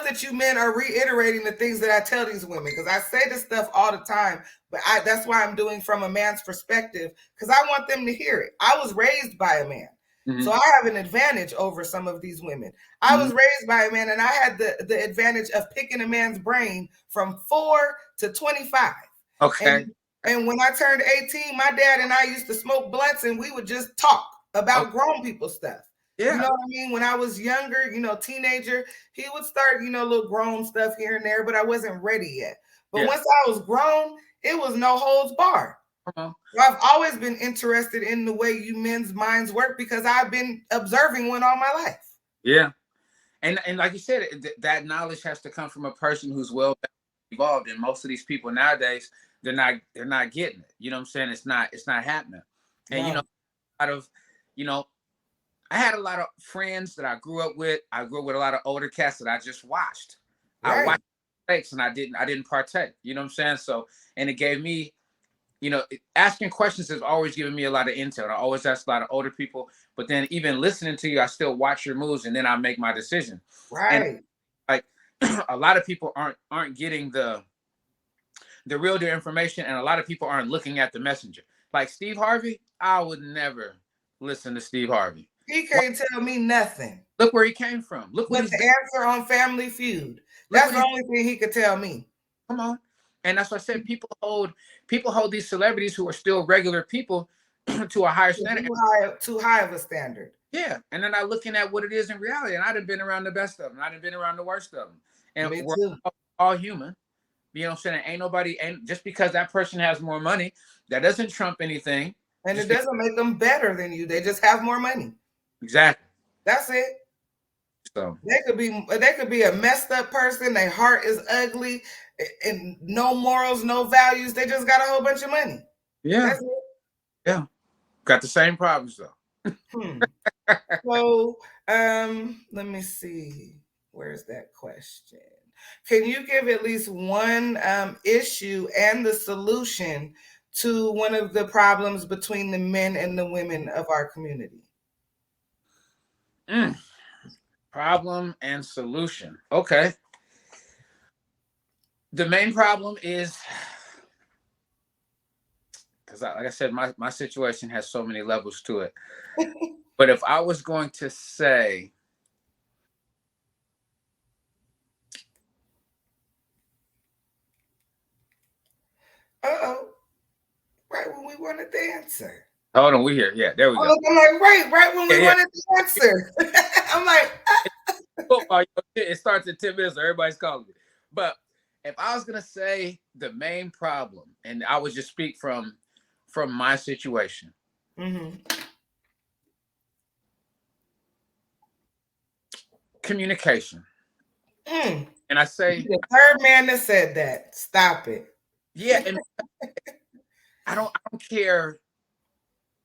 that you men are reiterating the things that I tell these women, because I say this stuff all the time, but that's why I'm doing from a man's perspective, because I want them to hear it. I was raised by a man. Mm-hmm. So I have an advantage over some of these women. I Mm-hmm. was raised by a man, and I had the advantage of picking a man's brain from 4 to 25. Okay. And and when I turned 18, my dad and I used to smoke blunts and we would just talk Okay. about grown people stuff. You Yeah. know what I mean? When I was younger, teenager, he would start, little grown stuff here and there, but I wasn't ready yet. But Yeah. once I was grown, it was no holds bar. Come on. So I've always been interested in the way you men's minds work because I've been observing one all my life. Yeah. And like you said, that knowledge has to come from a person who's well evolved. And most of these people nowadays, they're not getting it. You know what I'm saying? It's not happening. And No. a lot of, you know, I had a lot of friends that I grew up with. I grew up with a lot of older cats that I just watched. I Right. watched mistakes and I didn't partake. You know what I'm saying? So, and it gave me, asking questions has always given me a lot of intel. I always ask a lot of older people, but then even listening to you, I still watch your moves and then I make my decision. And Right. like a lot of people aren't getting the real deal information, and a lot of people aren't looking at the messenger. Like Steve Harvey, I would never listen to Steve Harvey. He Why? can't tell me nothing Look where he came from. Look what but he's done. the answer on Family Feud. Look That's what the he's only thing he could tell me. come on. And that's what I said. People hold these celebrities who are still regular people to a higher standard. Too high of a standard. Yeah, and then I looking at what it is in reality, and I've been around the best of them. I've been around the worst of them, and Me we're too. all human. You know what I'm saying? Ain't just because that person has more money, that doesn't trump anything. And it Just be, doesn't make them better than you. They just have more money. exactly. That's it. So They could be a messed up person. Their heart is ugly and no morals, no values. They just got a whole bunch of money. yeah, That's it. yeah, got the same problems though. Hmm. So, let me see. Where's that question? Can you give at least one issue and the solution to one of the problems between the men and the women of our community? Mm, problem and solution. Okay. The main problem is because, like I said, my situation has so many levels to it. But if I was going to say, Uh-oh. Right when we wanted the answer. hold on, we here. Yeah, there we I'm go. like, right when Yeah, we yeah. wanted the answer. I'm like, Football, it starts in 10 minutes, so everybody's calling me. But if I was gonna say the main problem, and I would just speak from my situation, mm-hmm. communication. Mm. And I You say, the third man that said that. Stop it. yeah, and I don't care.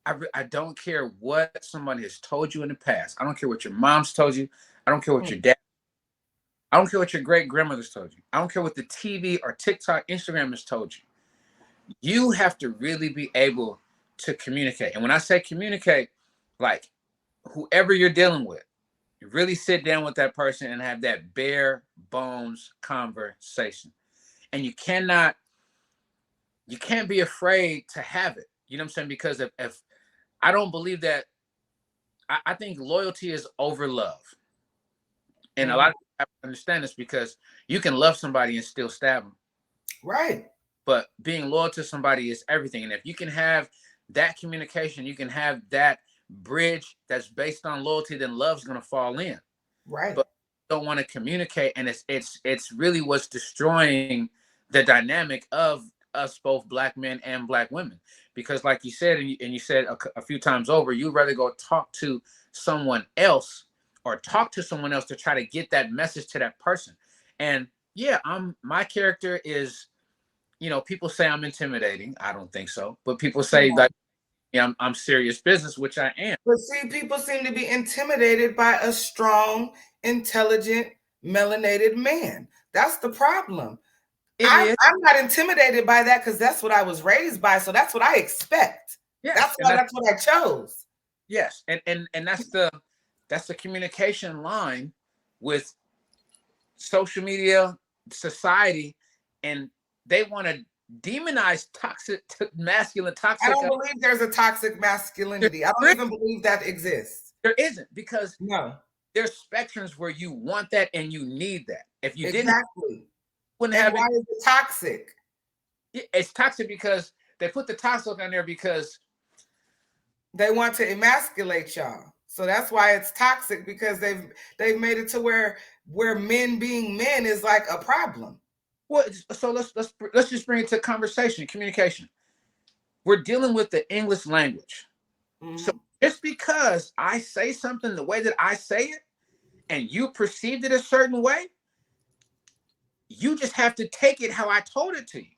I don't care what somebody has told you in the past. I don't care what your mom's told you. I don't care what Mm. your dad. I don't care what your great grandmother's told you. I don't care what the TV or TikTok, Instagram has told you. You have to really be able to communicate. And when I say communicate, like whoever you're dealing with, you really sit down with that person and have that bare bones conversation. And you can't be afraid to have it. You know what I'm saying? Because if I don't believe that, I think loyalty is over love. And a lot Mm-hmm. of people have to understand this because you can love somebody and still stab them. Right. But being loyal to somebody is everything. And if you can have that communication, you can have that bridge that's based on loyalty, then love's gonna fall in. Right. But you don't want to communicate, and it's really what's destroying the dynamic of us, both black men and black women. Because like you said, and you said a few times over, you'd rather go talk to someone else or talk to someone else to try to get that message to that person. And yeah, my character is, people say I'm intimidating. I don't think so. But people say that, yeah, I'm serious business, which I am. But see, people seem to be intimidated by a strong, intelligent, melanated man. That's the problem. It I'm is. I'm not intimidated by that because that's what I was raised by. So that's what I expect. Yes. And That's what I chose. yes. And that's the communication line with social media, society, and they want to demonize toxic masculine I toxic. don't believe there's a toxic masculinity. I don't There even believe that exists. there isn't, because No, there's spectrums where you want that and you need that. If you didn't, exactly. wouldn't And have it. why is it toxic? It's toxic because they put the toxic on there because They want to emasculate y'all. So that's why it's toxic, because they've made it to where men being men is like a problem. well. So let's just bring it to conversation, communication. We're dealing with the English language. So Mm-hmm. just because I say something the way that I say it and you perceived it a certain way, you just have to take it how I told it to you.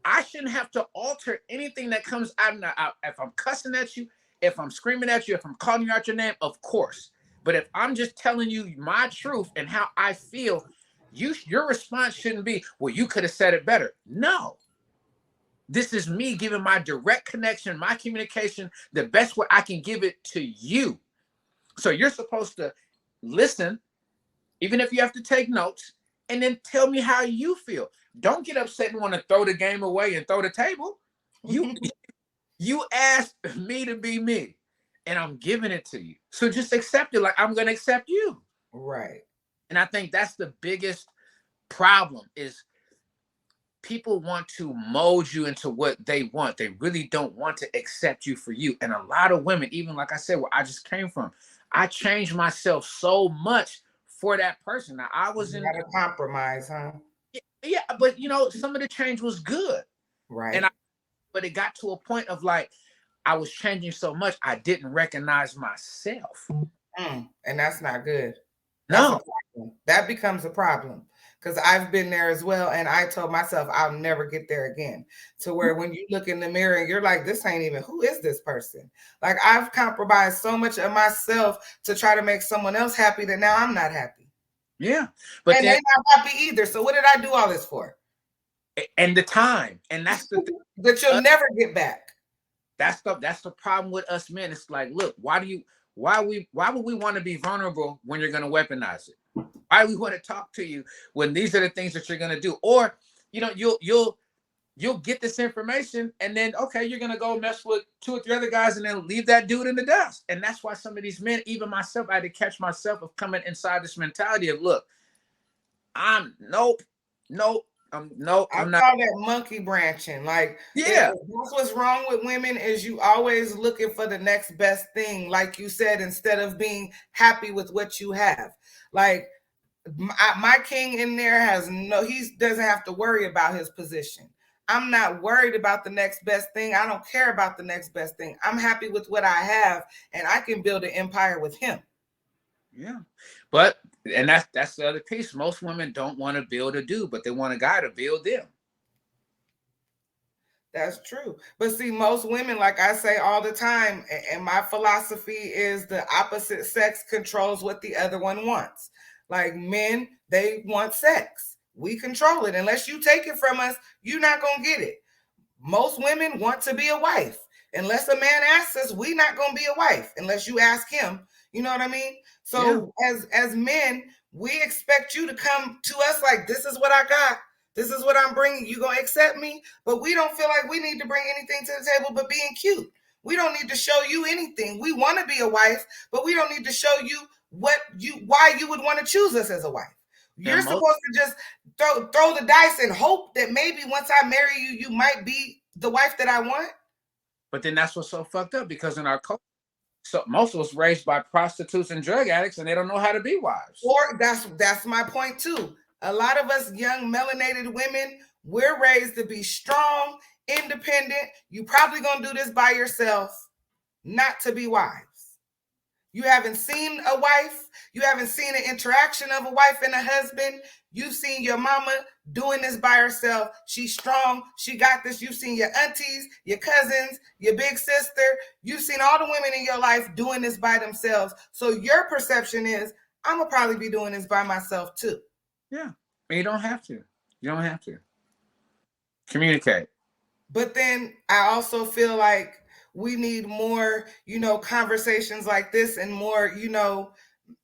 I shouldn't have to alter anything that comes out. If I'm cussing at you, if I'm screaming at you, if I'm calling you out your name, of course. But if I'm just telling you my truth and how I feel, your response shouldn't be, well, you could have said it better. No, this is me giving my direct connection, my communication, the best way I can give it to you. So you're supposed to listen, even if you have to take notes, and then tell me how you feel. Don't get upset and want to throw the game away and throw the table. You you asked me to be me, and I'm giving it to you. So just accept it like I'm gonna accept you. Right. And I think that's the biggest problem is people want to mold you into what they want. They really don't want to accept you for you. And a lot of women, even like I said, where I just came from, I changed myself so much for that person. Now I was You in, gotta compromise, huh? yeah, but some of the change was good. And Right. but it got to a point of like, I was changing so much, I didn't recognize myself. And that's not good. That's a No, problem. That becomes a problem, because I've been there as well. And I told myself I'll never get there again. To where when you look in the mirror and you're like, this ain't even, who is this person? Like, I've compromised so much of myself to try to make someone else happy that now I'm not happy. yeah. But And then, they're not happy either. So what did I do all this for? and the time, and that's the thing. That you'll never get back. That's the problem with us men. It's like, look, why would we want to be vulnerable when you're going to weaponize it? Why we want to talk to you when these are the things that you're going to do? Or you'll get this information, and then okay, you're going to go mess with two or three other guys and then leave that dude in the dust. And that's why some of these men, even myself, I had to catch myself of coming inside this mentality of, look, I'm nope, nope, I I'm not. call that monkey branching. Like, Yeah, that's what's wrong with women, is you always looking for the next best thing, like you said, instead of being happy with what you have. Like, my king in there he doesn't have to worry about his position. I'm not worried about the next best thing. I don't care about the next best thing. I'm happy with what I have, and I can build an empire with him. yeah. But and that's the other piece. Most women don't want to build a dude, but they want a guy to build them. That's true. But see, most women, like I say all the time, and my philosophy is the opposite sex controls what the other one wants. Like men, they want sex. We control it. Unless you take it from us, you're not going to get it. Most women want to be a wife. Unless a man asks us, we not going to be a wife unless you ask him. You know what I mean? Yeah. So as men, we expect you to come to us like, this is what I got. This is what I'm bringing. You going to accept me? But we don't feel like we need to bring anything to the table but being cute. We don't need to show you anything. We want to be a wife, but we don't need to show you why you would want to choose us as a wife. You're And most, supposed to just throw the dice and hope that maybe once I marry you, you might be the wife that I want. but then that's what's so fucked up, because in our culture, so most of us raised by prostitutes and drug addicts, and they don't know how to be wives. Or that's my point too. A lot of us young melanated women, we're raised to be strong, independent. You probably gonna do this by yourself, not to be wives. You haven't seen a wife. You haven't seen an interaction of a wife and a husband. You've seen your mama doing this by herself. She's strong. She got this. You've seen your aunties, your cousins, your big sister. You've seen all the women in your life doing this by themselves. So your perception is, I'm going to probably be doing this by myself too. Yeah. And you don't have to. You don't have to. Communicate. But then I also feel like we need more, conversations like this and more,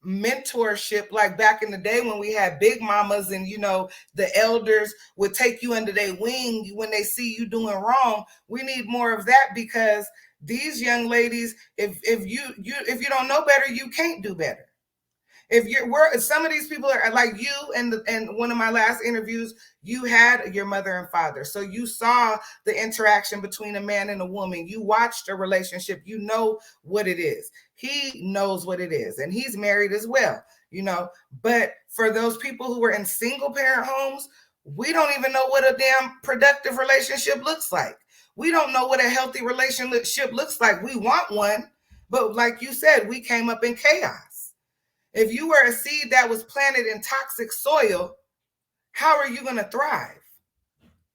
mentorship, like back in the day when we had big mamas and the elders would take you under their wing when they see you doing wrong. We need more of that, because these young ladies, if you don't know better, you can't do better. If some of these people are like you, and one of my last interviews, you had your mother and father, so you saw the interaction between a man and a woman. You watched a relationship. You know what it is. He knows what it is, and he's married as well. But for those people who were in single parent homes, we don't even know what a damn productive relationship looks like. We don't know what a healthy relationship looks like. We want one, but like you said, we came up in chaos. If you were a seed that was planted in toxic soil, how are you going to thrive?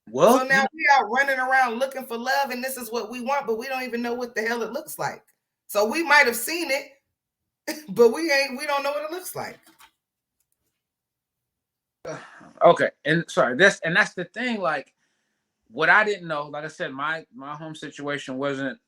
So Well, now we are running around looking for love, and this is what we want, but we don't even know what the hell it looks like. So we might have seen it, but we don't know what it looks like. okay. And sorry, that's the thing. Like, what I didn't know, like I said, my home situation wasn't,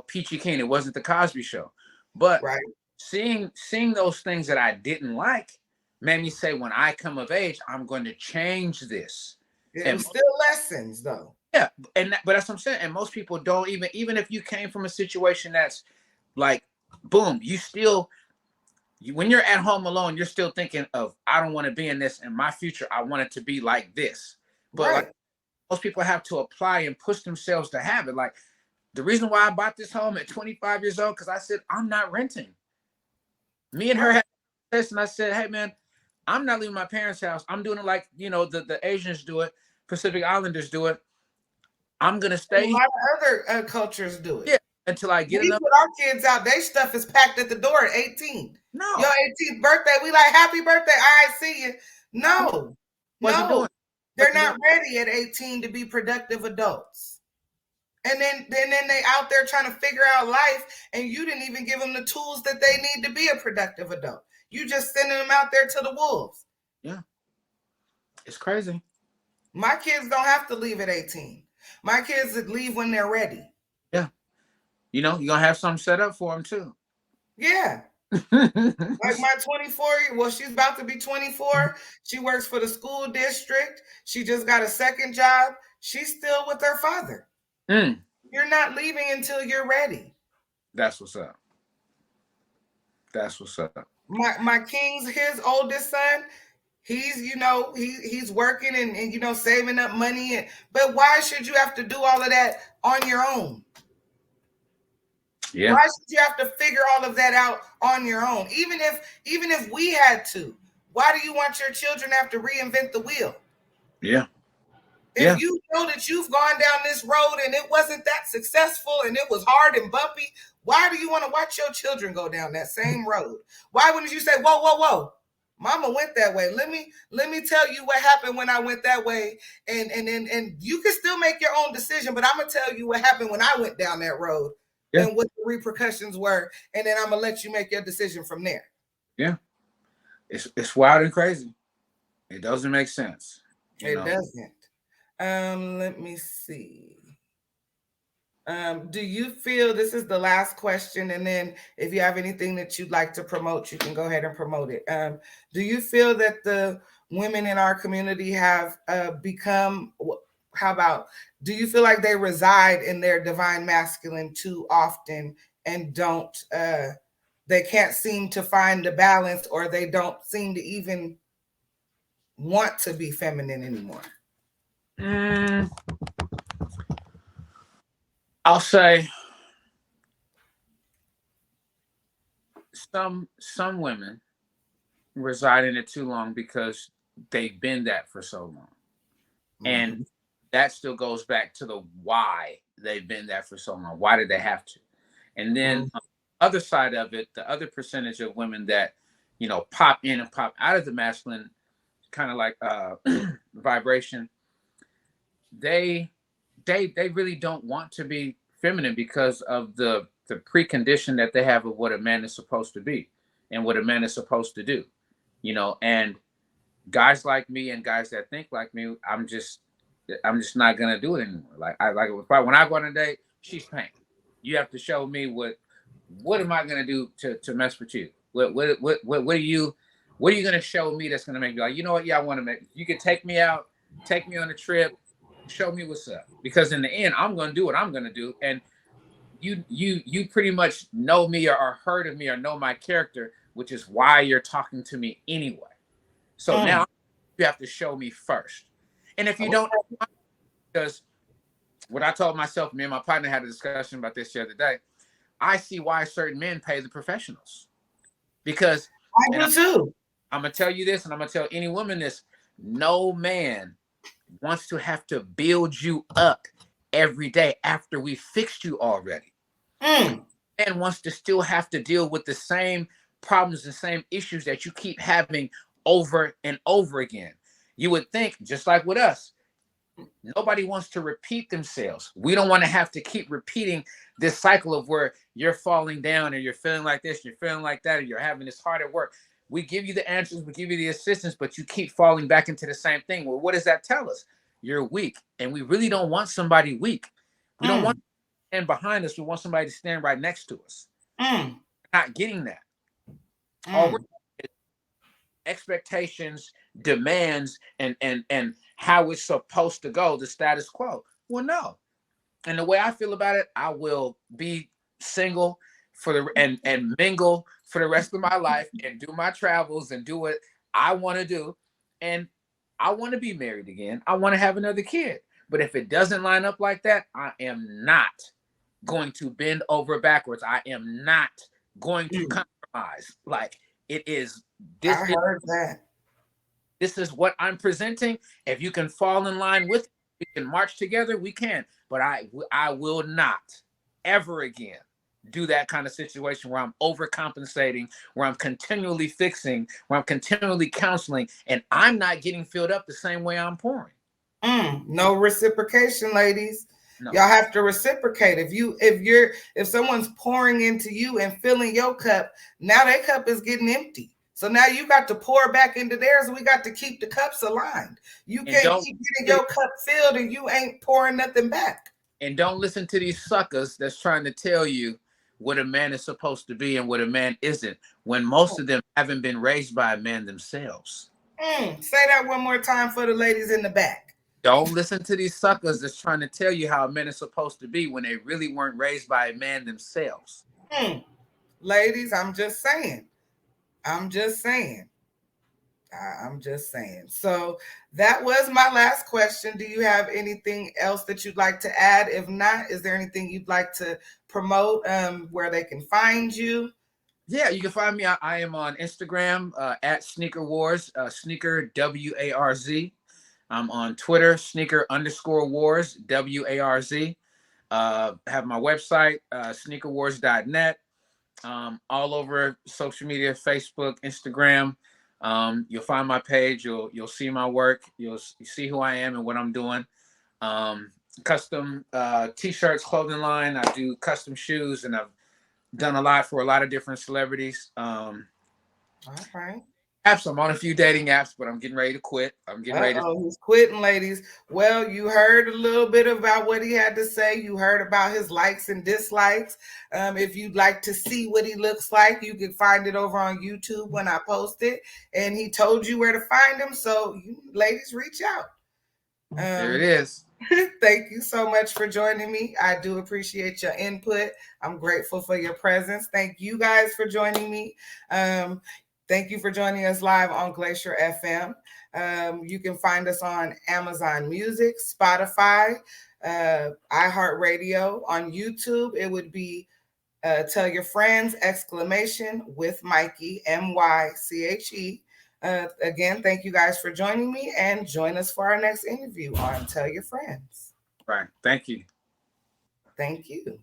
peachy keen. It wasn't the Cosby Show, but Right. seeing those things that I didn't like made me say, when I come of age, I'm going to change this. It And was still lessons though. yeah, but that's what I'm saying. And most people don't even if you came from a situation that's like, boom, when you're at home alone, you're still thinking of, I don't want to be in this. In my future, I want it to be like this. But like, Right. most people have to apply and push themselves to have it. Like, the reason why I bought this home at 25 years old, because I said, I'm not renting. Me and her Right. had this, and I said, hey man, I'm not leaving my parents' house. I'm doing it like, the Asians do it, Pacific Islanders do it. I'm gonna And a stay here, lot of other cultures do it. yeah, until I get We enough. put our kids out. Their stuff is packed at the door at 18. Your No, 18th birthday, we like, happy birthday. I see you. I'm No, wasn't no. doing They're wasn't doing not ready at 18 to be productive adults. And then they out there trying to figure out life, and you didn't even give them the tools that they need to be a productive adult. You just sending them out there to the wolves. Yeah, it's crazy. My kids don't have to leave at 18. My kids leave when they're ready. Yeah, you're gonna have something set up for them too. Yeah. Like my 24, well, she's about to be 24. She works for the school district. She just got a second job. She's still with her father. Mm, You're not leaving until you're ready. that's what's up. That's what's up. My king's his oldest son. He's he's working and saving up money, but why should you have to do all of that on your own? Yeah, Why should you have to figure all of that out on your own? Even if we had to, why do you want your children to have to reinvent the wheel? yeah, If yeah, you know that you've gone down this road and it wasn't that successful and it was hard and bumpy, why do you want to watch your children go down that same road? Why wouldn't you say, whoa, whoa, whoa? Mama went that way. Let me tell you what happened when I went that way. And you can still make your own decision, but I'm gonna tell you what happened when I went down that road yeah, and what the repercussions were, and then I'm gonna let you make your decision from there. yeah. It's wild and crazy. It doesn't make sense. You It know. doesn't. Let me see. Do you feel, this is the last question, and then if you have anything that you'd like to promote, you can go ahead and promote it. Do you feel that the women in our community have become, how about, do you feel like they reside in their divine masculine too often and they can't seem to find the balance, or they don't seem to even want to be feminine anymore? Mm, I'll say some women reside in it too long because they've been that for so long. And Mhm. that still goes back to the why they've been that for so long. Why did they have to? And then Mhm. other side of it, the other percentage of women that, pop in and pop out of the masculine kind of like vibration, they they really don't want to be feminine because of the precondition that they have of what a man is supposed to be and what a man is supposed to do. And guys like me and guys that think like me, I'm just not gonna do it anymore. Like when I go on a date, she's paying. You have to show me what am I gonna do to mess with you? What are you gonna show me that's gonna make me like, you know what? Yeah, I want to make. You can take me out, take me on a trip, show me what's up. Because in the end, I'm gonna do what I'm gonna do, and you pretty much know me or heard of me or know my character, which is why you're talking to me anyway. So Mm. now you have to show me first. And if you don't, Okay. because what I told myself, me and my partner had a discussion about this the other day. I see why certain men pay the professionals because, I and do too. I'm gonna tell you this, and I'm gonna tell any woman this: no man wants to have to build you up every day after we fixed you already. Mm. Man wants to still have to deal with the same problems and same issues that you keep having over and over again. You would think, just like with us, nobody wants to repeat themselves. We don't want to have to keep repeating this cycle of where you're falling down and you're feeling like this, you're feeling like that, or you're having this hard at work. We give you the answers, we give you the assistance, but you keep falling back into the same thing. Well, what does that tell us? You're weak. And we really don't want somebody weak. We don't want Mm. to stand behind us. We want somebody to stand right next to us. Mm. Not getting that. All we're Mm. expectations, demands, and how it's supposed to go, the status quo. Well, no. And the way I feel about it, I will be single for the and mingle for the rest of my life and do my travels and do what I want to do. And I want to be married again. I want to have another kid. But if it doesn't line up like that, I am not going to bend over backwards. I am not going to Mm. compromise. Like it is I this is heard that. this is what I'm presenting. If you can fall in line with it, we can march together, we can. But I will not ever again do that kind of situation where I'm overcompensating, where I'm continually fixing, where I'm continually counseling, and I'm not getting filled up the same way I'm pouring. Mm. No reciprocation, ladies. No. Y'all have to reciprocate. If someone's pouring into you and filling your cup, now their cup is getting empty. So now you got to pour back into theirs. We got to keep the cups aligned. You And can't don't keep getting your cup filled and you ain't pouring nothing back. and don't listen to these suckers that's trying to tell you what a man is supposed to be and what a man isn't, when most of them haven't been raised by a man themselves. Mm. Say that one more time for the ladies in the back. Don't listen to these suckers that's trying to tell you how a man is supposed to be when they really weren't raised by a man themselves. Mm. Ladies, I'm just saying. I'm just saying. I'm just saying. So that was my last question. Do you have anything else that you'd like to add? If not, is there anything you'd like to promote where they can find you? Yeah, you can find me. I am on Instagram at Sneaker Wars, Sneaker WARZ. I'm on Twitter, Sneaker underscore Wars, WARZ. Have my website, sneakerwars.net. All over social media, Facebook, Instagram. You'll find my page. You'll see my work. You'll see who I am and what I'm doing. Um, Custom t-shirts, clothing line. I do custom shoes, and I've done a lot for a lot of different celebrities. All right. Apps. I'm on a few dating apps, but I'm getting ready to quit. I'm getting ready to. Uh-oh, he's quitting, ladies. Well, you heard a little bit about what he had to say. You heard about his likes and dislikes. If you'd like to see what he looks like, you can find it over on YouTube when I post it. And he told you where to find him. So, you ladies, reach out. There it Um, is. Thank you so much for joining me. I do appreciate your input. I'm grateful for your presence. Thank you guys for joining me. Um, thank you for joining us live on Glacier FM. You can find us on Amazon Music, Spotify, iHeartRadio, on YouTube. It would be Tell Your Friends, exclamation, with Mikey, Myche. Again, thank you guys for joining me, and join us for our next interview on Tell Your Friends. Right. Thank you. Thank you.